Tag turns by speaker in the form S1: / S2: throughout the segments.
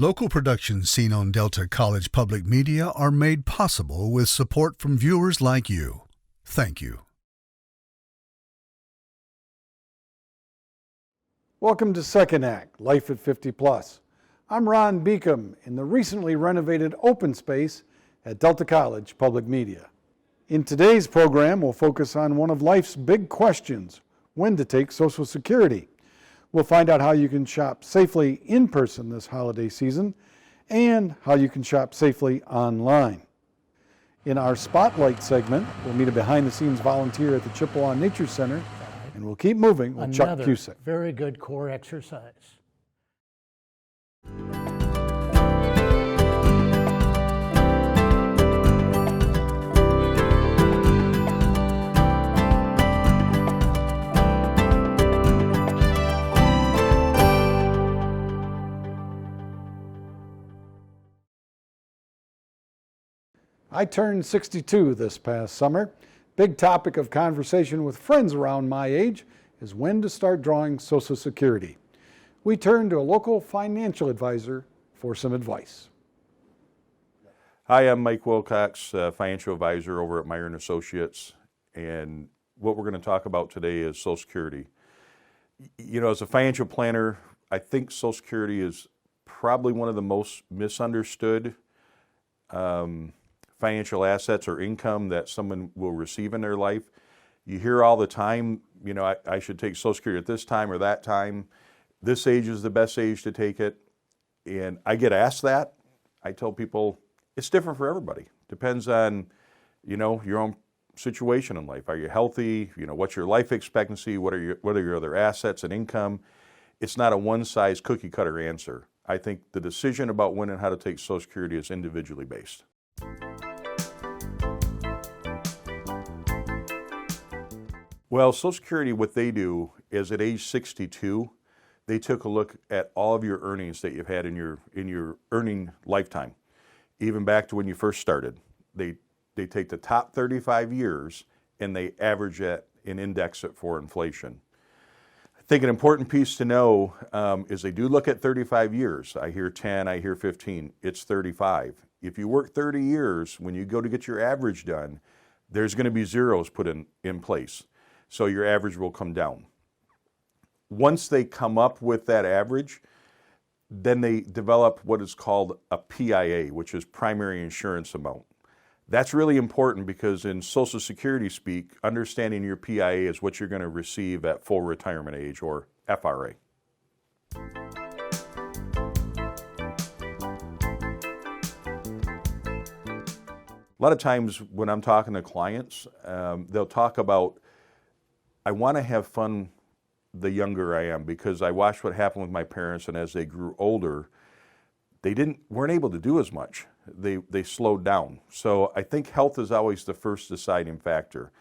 S1: Local productions seen on Delta College Public Media are made possible with support from viewers like you. Thank you.
S2: Welcome to Second Act, Life at 50 Plus. I'm Ron Beacom in the recently renovated open space at Delta College Public Media. In today's program, we'll focus on one of life's big questions, when to take Social Security. We'll find out how you can shop safely in person this holiday season and how you can shop safely online. In our Spotlight segment, we'll meet a behind-the-scenes volunteer at the Chippewa Nature Center, and we'll keep moving with Chuck Cusick.
S3: Very good core exercise.
S2: I turned 62 this past summer. Big topic of conversation with friends around my age is when to start drawing Social Security. We turned to a local financial advisor for some advice.
S4: Hi, I'm Mike Wilcox, financial advisor over at Meyer & Associates, and what we're going to talk about today is Social Security. You know, as a financial planner, I think Social Security is probably one of the most misunderstood financial assets or income that someone will receive in their life. You hear all the time, you know, I should take Social Security at this time or that time. This age is the best age to take it. And I get asked that. I tell people it's different for everybody. Depends on, you know, your own situation in life. Are you healthy? You know, what's your life expectancy? What are your other assets and income? It's not a one-size cookie-cutter answer. I think the decision about when and how to take Social Security is individually based. Well, Social Security, what they do is at age 62, they took a look at all of your earnings that you've had in your earning lifetime, even back to when you first started. They take the top 35 years and they average it and index it for inflation. I think an important piece to know is they do look at 35 years. I hear 10, I hear 15. It's 35. If you work 30 years, when you go to get your average done, there's going to be zeros put in place. So your average will come down. Once they come up with that average, then they develop what is called a PIA, which is primary insurance amount. That's really important because in Social Security speak, understanding your PIA is what you're going to receive at full retirement age, or FRA. A lot of times when I'm talking to clients, they'll talk about, I want to have fun the younger I am because I watched what happened with my parents, and as they grew older, they weren't able to do as much. They slowed down. So I think health is always the first deciding factor.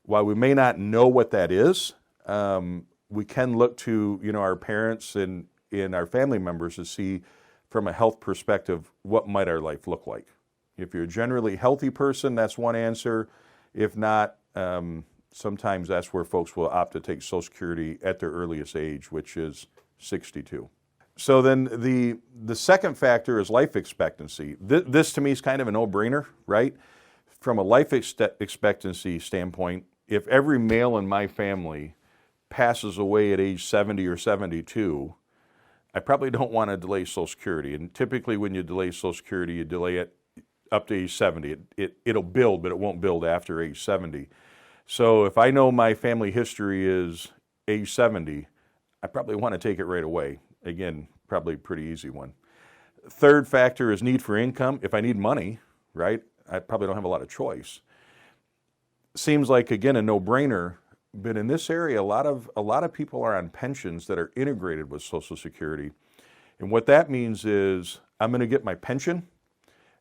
S4: While we may not know what that is, we can look to, you know, our parents and our family members to see from a health perspective what might our life look like. If you're a generally healthy person, that's one answer. If not, sometimes that's where folks will opt to take Social Security at their earliest age, which is 62. So then the second factor is life expectancy. This to me is kind of a no-brainer, right? From a life expectancy standpoint, if every male in my family passes away at age 70 or 72, I probably don't want to delay Social Security. And typically when you delay Social Security, you delay it up to age 70. It'll build, but it won't build after age 70. So if I know my family history is age 70, I probably want to take it right away. Again, probably a pretty easy one. Third factor is need for income. If I need money, right, I probably don't have a lot of choice. Seems like, again, a no-brainer, but in this area, a lot of people are on pensions that are integrated with Social Security. And what that means is I'm going to get my pension,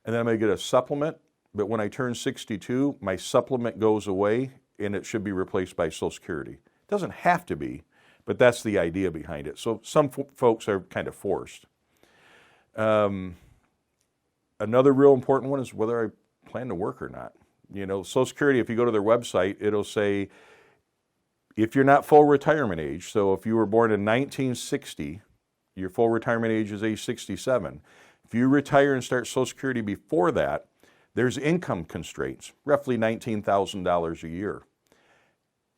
S4: and then I'm going to get a supplement, but when I turn 62, my supplement goes away, and it should be replaced by Social Security. It doesn't have to be, but that's the idea behind it. So some folks are kind of forced. Another real important one is whether I plan to work or not. You know, Social Security, if you go to their website, it'll say, if you're not full retirement age, so if you were born in 1960, Your full retirement age is age 67. If you retire and start Social Security before that, there's income constraints, roughly $19,000 a year.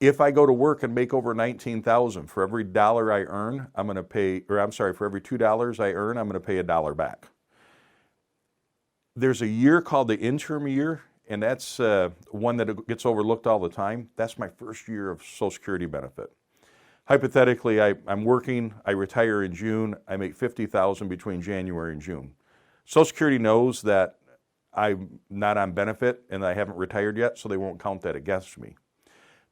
S4: If I go to work and make over $19,000, for every dollar I earn, I'm going to pay, or I'm sorry, for every $2 I earn, I'm going to pay a dollar back. There's a year called the interim year, and that's one that gets overlooked all the time. That's my first year of Social Security benefit. Hypothetically, I'm working, I retire in June, I make $50,000 between January and June. Social Security knows that I'm not on benefit and I haven't retired yet, so they won't count that against me.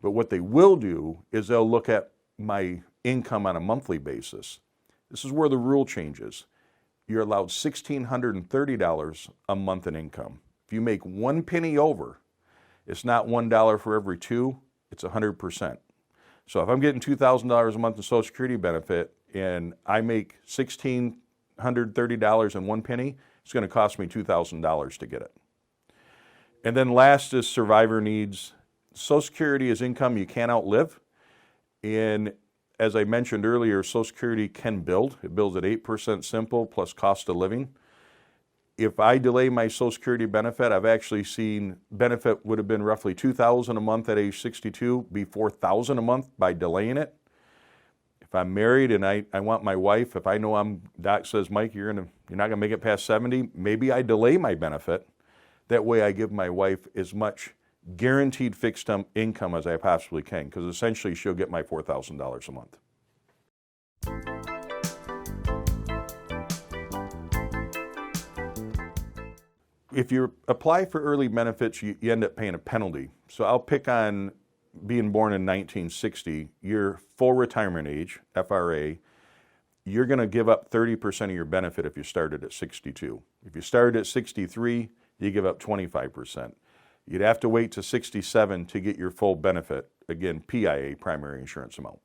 S4: But what they will do is they'll look at my income on a monthly basis. This is where the rule changes. You're allowed $1,630 a month in income. If you make 1 penny over, it's not $1 for every 2, it's 100%. So if I'm getting $2,000 a month in Social Security benefit and I make $1,630 and 1 penny, it's going to cost me $2,000 to get it. And then last is survivor needs. Social Security is income you can't outlive. And as I mentioned earlier, Social Security can build. It builds at 8% simple plus cost of living. If I delay my Social Security benefit, I've actually seen benefit would have been roughly $2,000 a month at age 62, be $4,000 a month by delaying it. If I'm married and I want my wife, if I know doc says, Mike, you're not gonna make it past 70, maybe I delay my benefit. That way I give my wife as much guaranteed fixed income as I possibly can, because essentially she'll get my $4,000 a month. If you apply for early benefits, you end up paying a penalty. So I'll pick on being born in 1960, your full retirement age, FRA, you're going to give up 30% of your benefit if you started at 62. If you started at 63, you give up 25%. You'd have to wait to 67 to get your full benefit, again, PIA, primary insurance amount.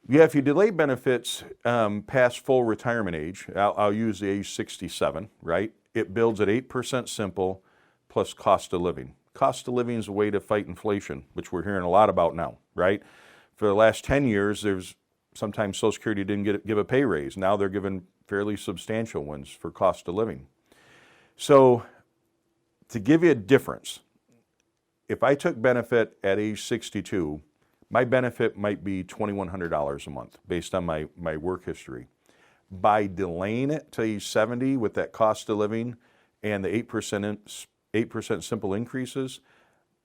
S4: Yeah, if you delay benefits past full retirement age, I'll use the age 67, right? It builds at 8% simple plus cost of living. Cost of living is a way to fight inflation, which we're hearing a lot about now, right? For the last 10 years, there's sometimes Social Security didn't give a pay raise. Now they're giving fairly substantial ones for cost of living. So to give you a difference, if I took benefit at age 62, my benefit might be $2,100 a month based on my work history. By delaying it to age 70 with that cost of living and the 8% simple increases,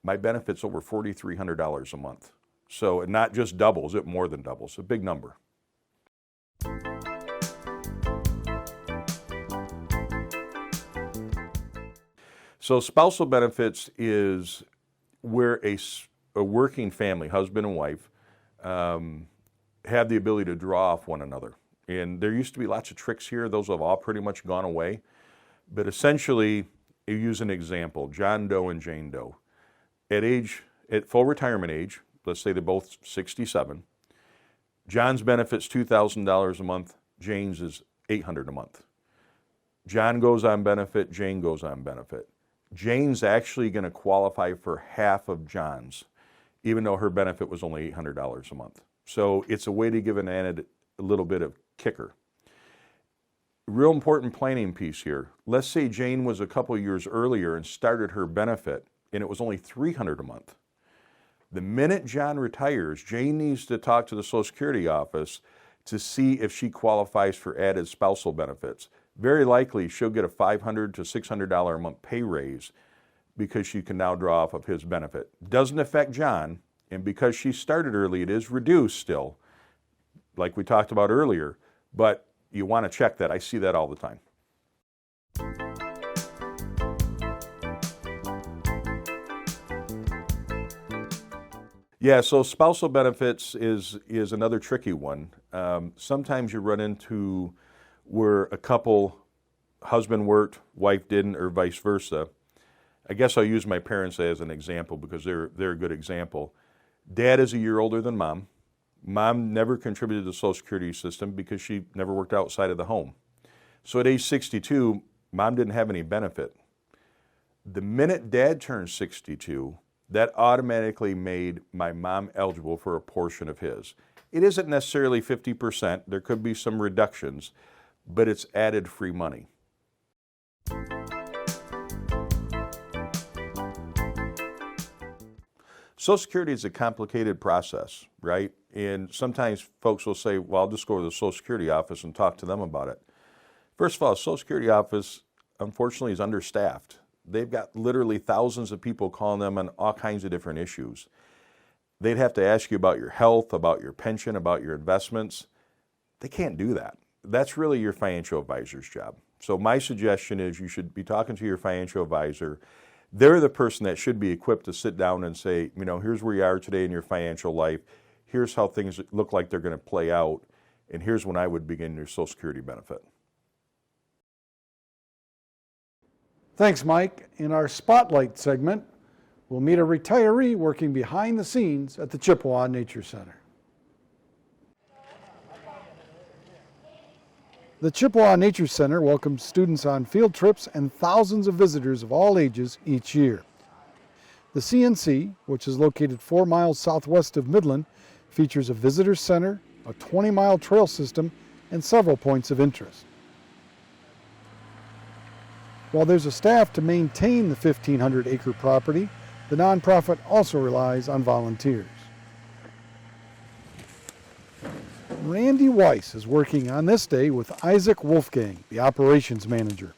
S4: my benefit's over $4,300 a month. So it not just doubles, it more than doubles. A big number. So spousal benefits is where a working family, husband and wife, have the ability to draw off one another. And there used to be lots of tricks here. Those have all pretty much gone away. But essentially, you use an example, John Doe and Jane Doe. At full retirement age, let's say they're both 67, John's benefit's $2,000 a month, Jane's is $800 a month. John goes on benefit, Jane goes on benefit. Jane's actually going to qualify for half of John's, even though her benefit was only $800 a month. So it's a way to give an added a little bit of kicker. Real important planning piece here. Let's say Jane was a couple years earlier and started her benefit and it was only $300 a month. The minute John retires, Jane needs to talk to the Social Security office to see if she qualifies for added spousal benefits. Very likely she'll get a $500 to $600 a month pay raise because she can now draw off of his benefit. Doesn't affect John, and because she started early, it is reduced still, like we talked about earlier, but you want to check that. I see that all the time. Yeah, so spousal benefits is another tricky one. Sometimes you run into where a couple, husband worked, wife didn't, or vice versa. I guess I'll use my parents as an example because they're a good example. Dad is a year older than mom. Mom never contributed to the Social Security system because she never worked outside of the home. So at age 62, mom didn't have any benefit. The minute dad turned 62, that automatically made my mom eligible for a portion of his. It isn't necessarily 50%, there could be some reductions, but it's added free money. Social Security is a complicated process, right? And sometimes folks will say, well, I'll just go to the Social Security office and talk to them about it. First of all, the Social Security office, unfortunately, is understaffed. They've got literally thousands of people calling them on all kinds of different issues. They'd have to ask you about your health, about your pension, about your investments. They can't do that. That's really your financial advisor's job. So my suggestion is you should be talking to your financial advisor. They're the person that should be equipped to sit down and say, you know, here's where you are today in your financial life. Here's how things look like they're going to play out. And here's when I would begin your Social Security benefit.
S2: Thanks, Mike. In our Spotlight segment, we'll meet a retiree working behind the scenes at the Chippewa Nature Center. The Chippewa Nature Center welcomes students on field trips and thousands of visitors of all ages each year. The CNC, which is located 4 miles southwest of Midland, features a visitor center, a 20-mile trail system, and several points of interest. While there's a staff to maintain the 1,500-acre property, the nonprofit also relies on volunteers. Randy Wyse is working on this day with Isaac Wolfgang, the operations manager,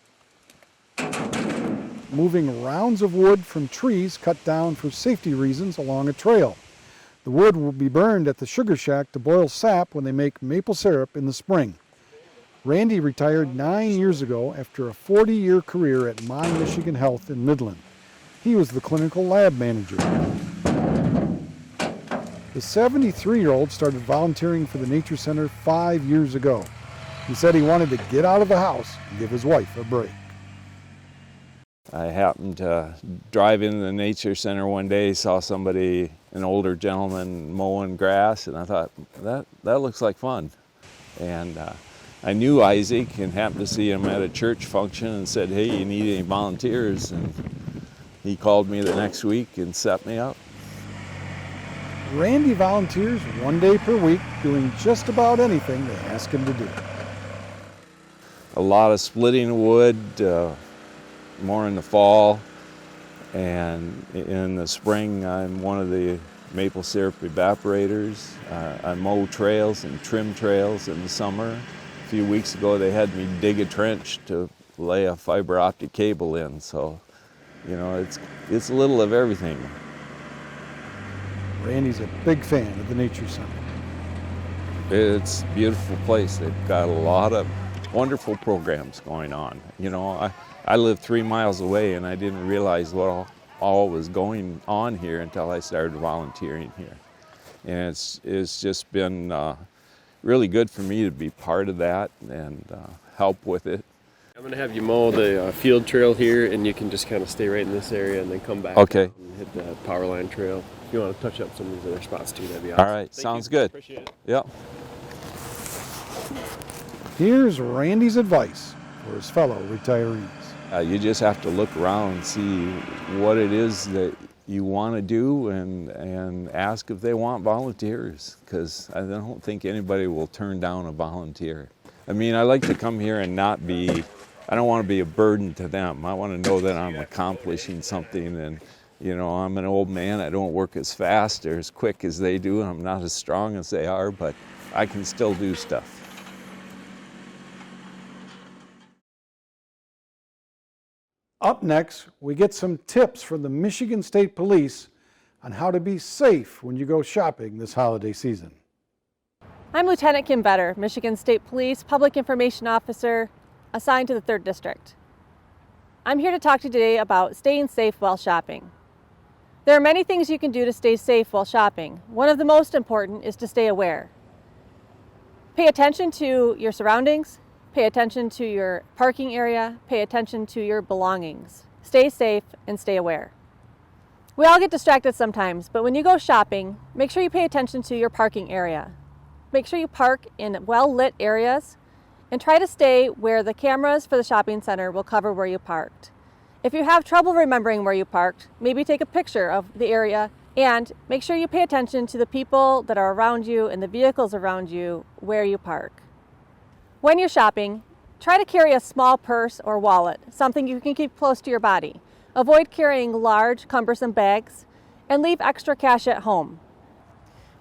S2: moving rounds of wood from trees cut down for safety reasons along a trail. The wood will be burned at the sugar shack to boil sap when they make maple syrup in the spring. Randy retired 9 years ago after a 40-year career at My Michigan Health in Midland. He was the clinical lab manager. The 73-year-old started volunteering for the Nature Center 5 years ago. He said he wanted to get out of the house and give his wife a break.
S5: I happened to drive into the Nature Center one day, saw somebody, an older gentleman, mowing grass, and I thought, that looks like fun. And I knew Isaac and happened to see him at a church function and said, hey, you need any volunteers? And he called me the next week and set me up.
S2: Randy volunteers 1 day per week, doing just about anything they ask him to do.
S5: A lot of splitting wood, more in the fall, and in the spring I'm one of the maple syrup evaporators. I mow trails and trim trails in the summer. A few weeks ago they had me dig a trench to lay a fiber optic cable in, so you know, it's a little of everything.
S2: Randy's a big fan of the Nature Center.
S5: It's a beautiful place. They've got a lot of wonderful programs going on. You know, I live 3 miles away and I didn't realize what all was going on here until I started volunteering here. And it's just been really good for me to be part of that and help with it.
S6: I'm going to have you mow the field trail here, and you can just kind of stay right in this area and then come back
S5: Okay.
S6: and hit the power line trail. If you want to touch up some of these other spots too, that'd be awesome.
S5: All right,
S6: Thank
S5: sounds
S6: you.
S5: good.
S6: Appreciate it.
S5: Yep.
S2: Here's Randy's advice for his fellow retirees.
S5: You just have to look around and see what it is that you want to do and ask if they want volunteers, because I don't think anybody will turn down a volunteer. I mean, I like to come here and I don't want to be a burden to them. I want to know that I'm accomplishing something, and you know, I'm an old man. I don't work as fast or as quick as they do. I'm not as strong as they are, but I can still do stuff.
S2: Up next, we get some tips from the Michigan State Police on how to be safe when you go shopping this holiday season.
S7: I'm Lieutenant Kim Vetter, Michigan State Police Public Information Officer assigned to the 3rd District. I'm here to talk to you today about staying safe while shopping. There are many things you can do to stay safe while shopping. One of the most important is to stay aware. Pay attention to your surroundings, pay attention to your parking area, pay attention to your belongings. Stay safe and stay aware. We all get distracted sometimes, but when you go shopping, make sure you pay attention to your parking area. Make sure you park in well-lit areas and try to stay where the cameras for the shopping center will cover where you parked. If you have trouble remembering where you parked, maybe take a picture of the area and make sure you pay attention to the people that are around you and the vehicles around you where you park. When you're shopping, try to carry a small purse or wallet, something you can keep close to your body. Avoid carrying large, cumbersome bags and leave extra cash at home.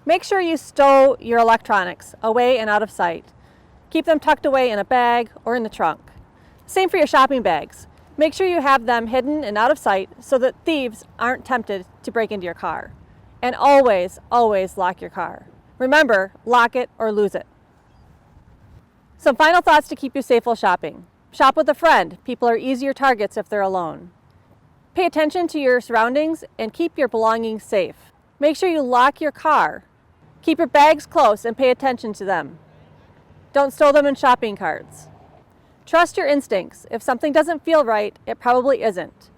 S7: Make sure you stow your electronics away and out of sight. Keep them tucked away in a bag or in the trunk. Same for your shopping bags. Make sure you have them hidden and out of sight so that thieves aren't tempted to break into your car. And always, always lock your car. Remember, lock it or lose it. Some final thoughts to keep you safe while shopping. Shop with a friend. People are easier targets if they're alone. Pay attention to your surroundings and keep your belongings safe. Make sure you lock your car. Keep your bags close and pay attention to them. Don't stow them in shopping carts. Trust your instincts. If something doesn't feel right, it probably isn't.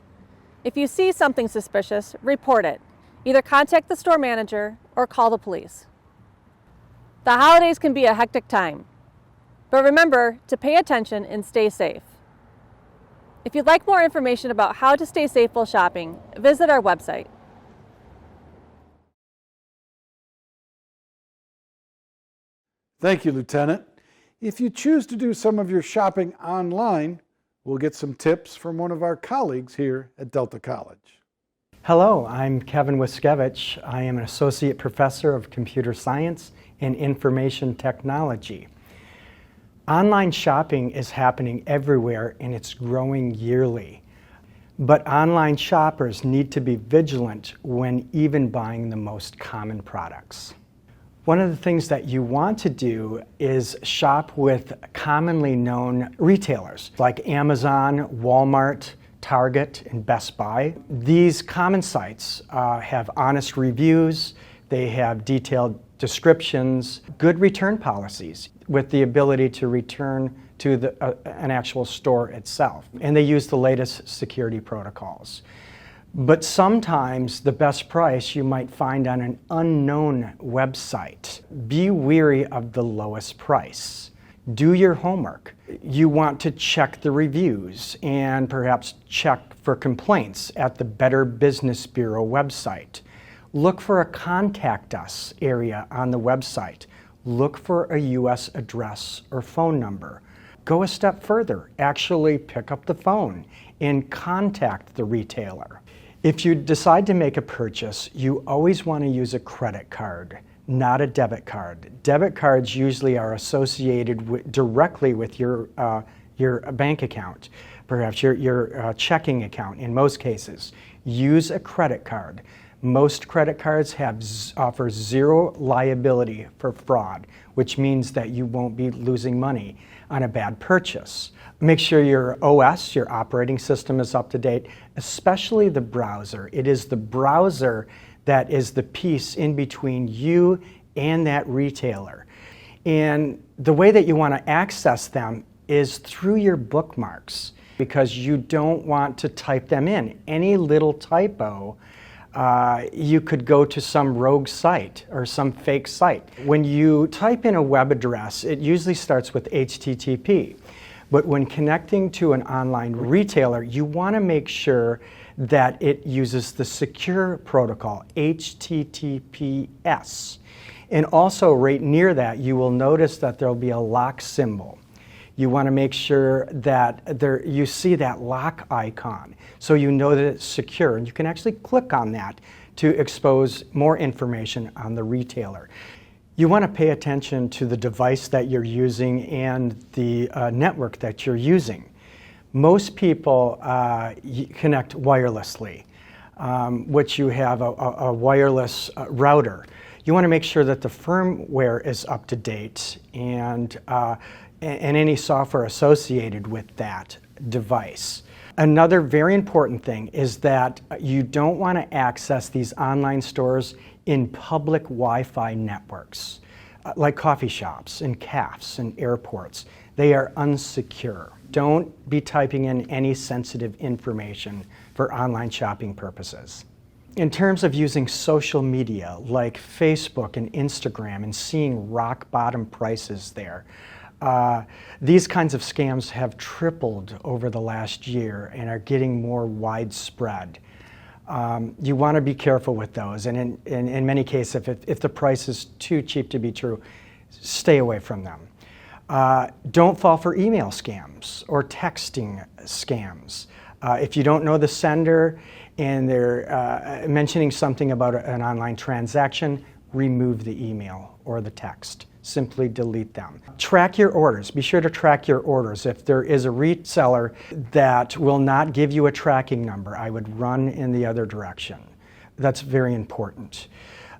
S7: If you see something suspicious, report it. Either contact the store manager or call the police. The holidays can be a hectic time, but remember to pay attention and stay safe. If you'd like more information about how to stay safe while shopping, visit our website.
S2: Thank you, Lieutenant. If you choose to do some of your shopping online, we'll get some tips from one of our colleagues here at Delta College.
S3: Hello, I'm Kevin Wiskevich. I am an Associate Professor of Computer Science and Information Technology. Online shopping is happening everywhere and it's growing yearly. But online shoppers need to be vigilant when even buying the most common products. One of the things that you want to do is shop with commonly known retailers like Amazon, Walmart, Target, and Best Buy. These common sites have honest reviews, they have detailed descriptions, good return policies with the ability to return to an actual store itself. And they use the latest security protocols. But sometimes the best price you might find on an unknown website. Be wary of the lowest price. Do your homework. You want to check the reviews and perhaps check for complaints at the Better Business Bureau website. Look for a Contact Us area on the website. Look for a U.S. address or phone number. Go a step further. Actually pick up the phone and contact the retailer. If you decide to make a purchase, you always want to use a credit card, not a debit card. Debit cards usually are associated directly with your bank account, perhaps your checking account in most cases. Use a credit card. Most credit cards offer zero liability for fraud, which means that you won't be losing money on a bad purchase. Make sure your OS, your operating system, is up to date, especially the browser. It is the browser that is the piece in between you and that retailer. And the way that you want to access them is through your bookmarks, because you don't want to type them in. Any little typo, you could go to some rogue site or some fake site. When you type in a web address, it usually starts with HTTP. But when connecting to an online retailer, you want to make sure that it uses the secure protocol, HTTPS. And also right near that, you will notice that there will be a lock symbol. You want to make sure that you see that lock icon so you know that it's secure. And you can actually click on that to expose more information on the retailer. You want to pay attention to the device that you're using and the network that you're using. Most people connect wirelessly, which you have a wireless router. You want to make sure that the firmware is up to date and any software associated with that device. Another very important thing is that you don't want to access these online stores in public Wi-Fi networks, like coffee shops and cafes and airports. They are unsecure. Don't be typing in any sensitive information for online shopping purposes. In terms of using social media like Facebook and Instagram and seeing rock bottom prices there, These kinds of scams have tripled over the last year and are getting more widespread. You want to be careful with those, and in many cases, if the price is too cheap to be true, stay away from them. Don't fall for email scams or texting scams. If you don't know the sender and they're mentioning something about an online transaction, remove the email or the text. Simply delete them. Track your orders. Be sure to track your orders. If there is a reseller that will not give you a tracking number, I would run in the other direction. That's very important.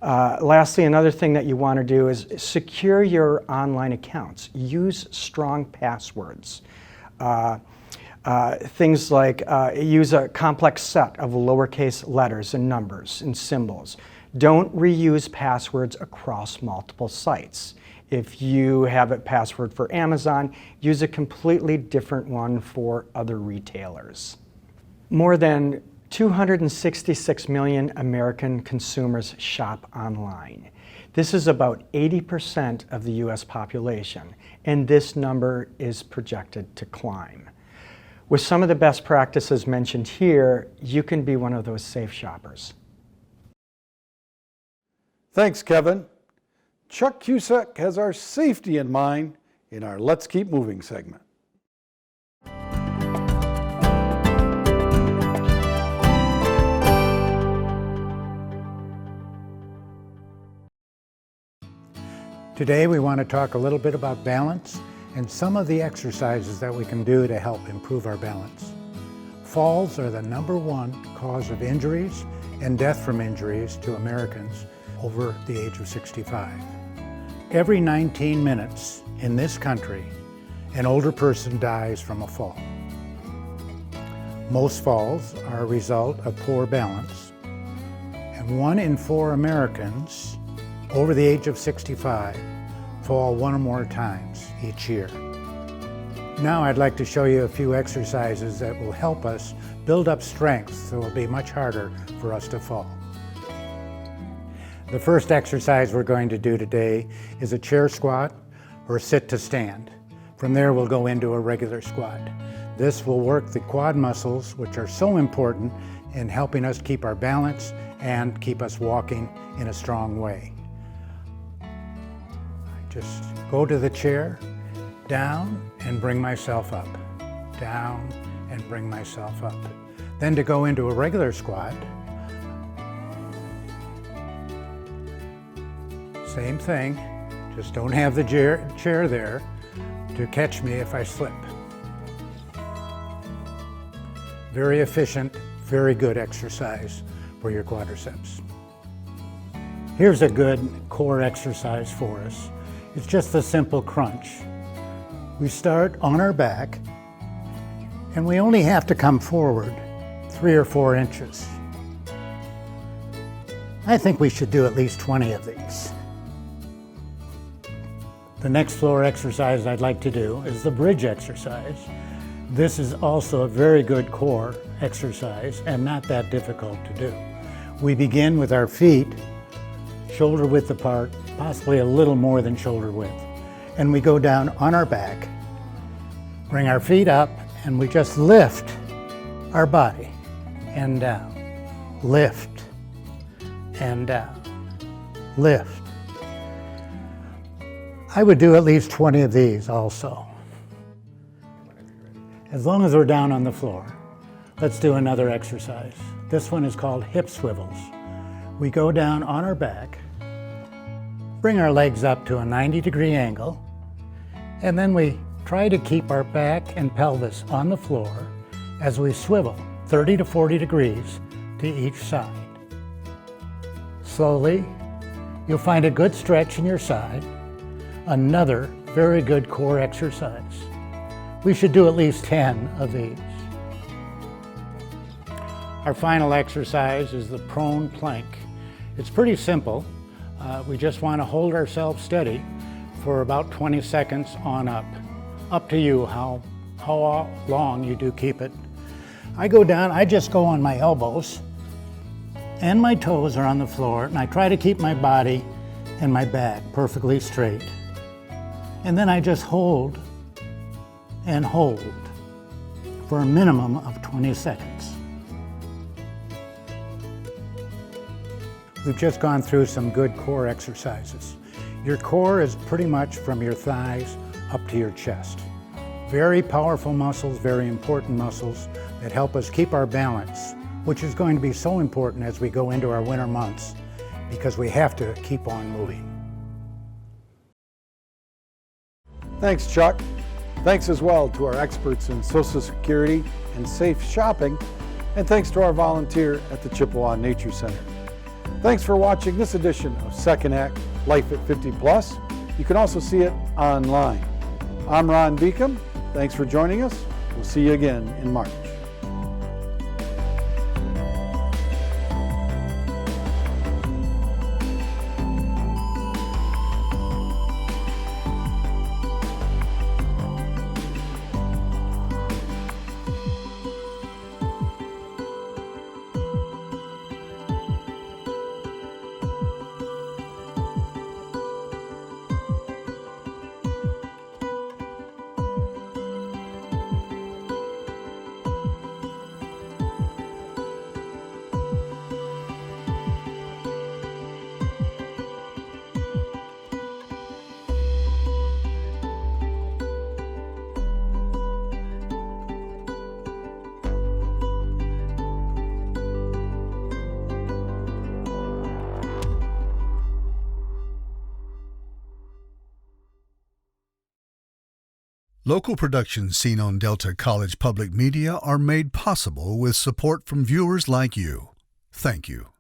S3: Lastly, another thing that you want to do is secure your online accounts. Use strong passwords. Things like use a complex set of lowercase letters and numbers and symbols. Don't reuse passwords across multiple sites. If you have a password for Amazon, use a completely different one for other retailers. More than 266 million American consumers shop online. This is about 80% of the US population, and this number is projected to climb. With some of the best practices mentioned here, you can be one of those safe shoppers.
S2: Thanks, Kevin. Chuck Cusack has our safety in mind in our Let's Keep Moving segment.
S8: Today we want to talk a little bit about balance and some of the exercises that we can do to help improve our balance. Falls are the #1 cause of injuries and death from injuries to Americans over the age of 65. Every 19 minutes in this country, an older person dies from a fall. Most falls are a result of poor balance, and 1 in 4 Americans over the age of 65 fall 1 or more times each year. Now I'd like to show you a few exercises that will help us build up strength so it'll be much harder for us to fall. The first exercise we're going to do today is a chair squat or sit to stand. From there we'll go into a regular squat. This will work the quad muscles, which are so important in helping us keep our balance and keep us walking in a strong way. I just go to the chair, down and bring myself up, down and bring myself up. Then to go into a regular squat, same thing, just don't have the chair there to catch me if I slip. Very efficient, very good exercise for your quadriceps. Here's a good core exercise for us. It's just a simple crunch. We start on our back and we only have to come forward 3 or 4 inches. I think we should do at least 20 of these. The next floor exercise I'd like to do is the bridge exercise. This is also a very good core exercise and not that difficult to do. We begin with our feet shoulder width apart, possibly a little more than shoulder width. And we go down on our back, bring our feet up, and we just lift our body and down. Lift and down. Lift. I would do at least 20 of these also. As long as we're down on the floor, let's do another exercise. This one is called hip swivels. We go down on our back, bring our legs up to a 90-degree angle, and then we try to keep our back and pelvis on the floor as we swivel 30 to 40 degrees to each side. Slowly, you'll find a good stretch in your side. Another very good core exercise. We should do at least 10 of these. Our final exercise is the prone plank. It's pretty simple. We just want to hold ourselves steady for about 20 seconds on up. Up to you how long you do keep it. I go down, I just go on my elbows and my toes are on the floor, and I try to keep my body and my back perfectly straight. And then I just hold and hold for a minimum of 20 seconds. We've just gone through some good core exercises. Your core is pretty much from your thighs up to your chest. Very powerful muscles, very important muscles that help us keep our balance, which is going to be so important as we go into our winter months because we have to keep on moving.
S2: Thanks, Chuck. Thanks as well to our experts in Social Security and safe shopping, and thanks to our volunteer at the Chippewa Nature Center. Thanks for watching this edition of Second Act Life at 50 Plus. You can also see it online. I'm Ron Beacom. Thanks for joining us. We'll see you again in March.
S1: Local productions seen on Delta College Public Media are made possible with support from viewers like you. Thank you.